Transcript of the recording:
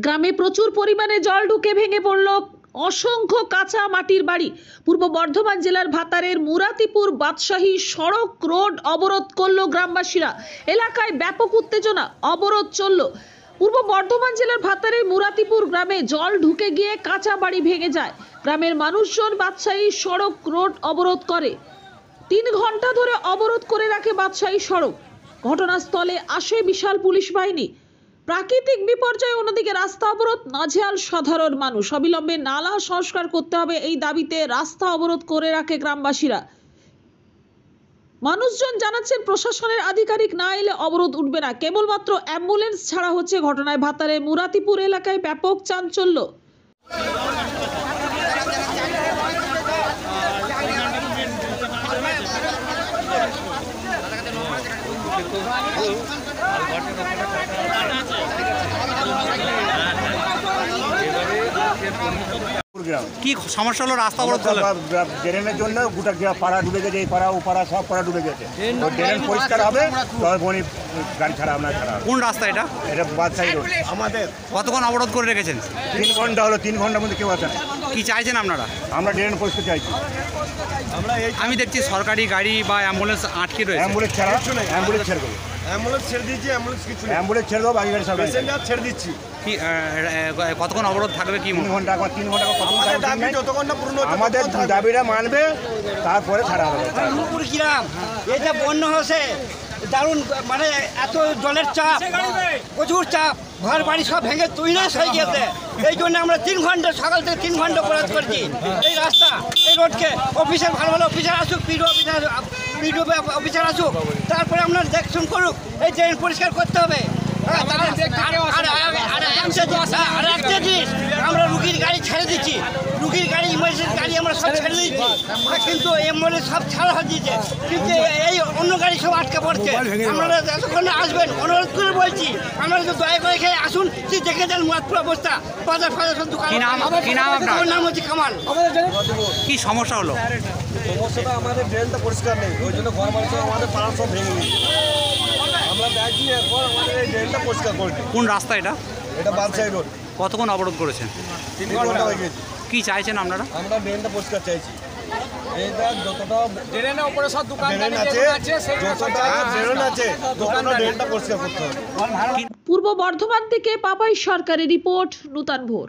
গ্রামে প্রচুর পরিমাণে জল ঢুকে ভেঙে পড়ল অসংখ্য কাঁচা মাটির বাড়ি। পূর্ব বর্ধমান জেলার ভাতারের মুরাতিপুর বাদশাহী সড়ক রোড অবরোধ করল গ্রামবাসীরা। এলাকায় ব্যাপক উত্তেজনা, অবরোধ চলল। পূর্ব বর্ধমান জেলার ভাতারের মুরাতিপুর গ্রামে জল ঢুকে গিয়ে কাঁচা বাড়ি ভেঙে যায়। গ্রামের মানুষজন বাদশাহী সড়ক রোড অবরোধ করে। 3 ঘন্টা ধরে অবরোধ করে রাখে বাদশাহী সড়ক। ঘটনাস্থলে আসে বিশাল পুলিশ বাহিনী। প্রাকৃতিক বিপর্যয়, অন্যদিকে রাস্তা অবরোধ, নাজেহাল সাধারণ মানুষ। অবিলম্বে নালা সংস্কার করতে হবে, এই দাবিতে রাস্তা অবরোধ করে রাখে গ্রামবাসীরা। মানুষজন জানাচ্ছেন প্রশাসনের আধিকারিক না এলে অবরোধ উঠবে না, কেবলমাত্র অ্যাম্বুলেন্স ছাড়া হচ্ছে। ঘটনায় ভাতারে মুরাতিপুর এলাকায় ব্যাপক চাঞ্চল্য। কি সমস্যা হলো? রাস্তা অবরোধ হলো ড্রেনের জন্য গোটা পাড়া ডুবে গেছে, এই পাড়া ও পাড়া সব পাড়া ডুবে গেছে। ড্রেন পরিষ্কার হবে তবে গাড়ি ছাড়া আপনার ছাড়া। কোন রাস্তা এটা? এটা বাদশাহী রোড। আমাদের কতক্ষণ অবরোধ করে রেখেছেন? 3 ঘন্টা হলো। 3 ঘন্টার মধ্যে কেউ আসে না। কি চাইছেন আপনারা? আমরা ড্রেন পরিষ্কার চাইছি। আমি দেখছি সরকারি গাড়ি বা অ্যাম্বুলেন্স আটকে রয়েছে। অ্যাম্বুলেন্স ছাড়া, অ্যাম্বুলেন্স ছেড়ে দেবো। অ্যাম্বুলেন্স ছেড়ে দিয়েছি, অ্যাম্বুলেন্স কিছু নেই। অ্যাম্বুলেন্স ছেড়ে দেবো, বাকি গাড়ি সব প্যাসেঞ্জার ছেড়ে দিচ্ছি। কি কতক্ষণ অবরোধ থাকবে? কি 3 ঘন্টা, 3 ঘন্টা আমাদের দাবি যতক্ষণ না পূর্ণ হচ্ছে আমাদের ততক্ষণ দাবিটা মানবে, তারপরে ছাড়া হবে। নুপুর গ্রাম এটা বন্যা হয়েছে, দারুণ মানে এত জলের চাপ, প্রচুর চাপ, ঘর বাড়ি সব ভেঙে তৈনাশ হয়ে গেছে। এই জন্য আমরা 3 ঘন্টা, সকাল থেকে 3 ঘন্টা অবরোধ করছি এই রাস্তা, এই রোডকে। অফিসার ভালো ভালো অফিসার আসুক, পিডিও অফিসার আসুক, তারপরে আমরা দেখশন করুক। এই ড্রেন পরিষ্কার করতে হবে। আর একটা জিনিস, আমরা রুগীর গাড়ি ছেড়ে দিচ্ছি, রুগীর গাড়ি, ইমার্জেন্সি গাড়ি আমরা সব ছেড়ে দিচ্ছি, কিন্তু অ্যাম্বুলেন্স সব ছাড়া হয়ে দিয়েছে, কিন্তু এই অন্য গাড়ি সব আটকে পড়ছে। আপনারা যতক্ষণ আসবেন অনুরোধ করে বলছি, আপনারা তো দয়া করে এখানে আসুন, কি দেখে যান মাত্র অবস্থা, বাজার ফাজার সব দোকান। কি নাম আপনার? আমার নাম হচ্ছে কামাল। কি সমস্যা হলো? সমস্যাটা আমাদের ড্রেনটা পরিষ্কার নেই, ওই জন্য ঘর বাড়ি সব আমাদের পাড়া সব ভেঙে গেছে। আমরা দেখছি এখন আমাদের এই ড্রেনটা পরিষ্কার করে দিই। কোন রাস্তা এটা? এটা বাদশাহী রোড। কতক্ষণ অবরোধ করেছেন? 3 ঘন্টা হয়ে গেছে। কি চাইছেন আপনারা? আমরা ড্রেনটা পরিষ্কার চাইছি। এইটা যতটা ড্রেনের উপরে সব দোকান ড্রেন আছে, যতটা ড্রেন আছে ততটা ড্রেনটা পরিষ্কার করতে হবে। পূর্ব বর্ধমান থেকে পাপাই সরকারের রিপোর্ট, নূতন ভোর।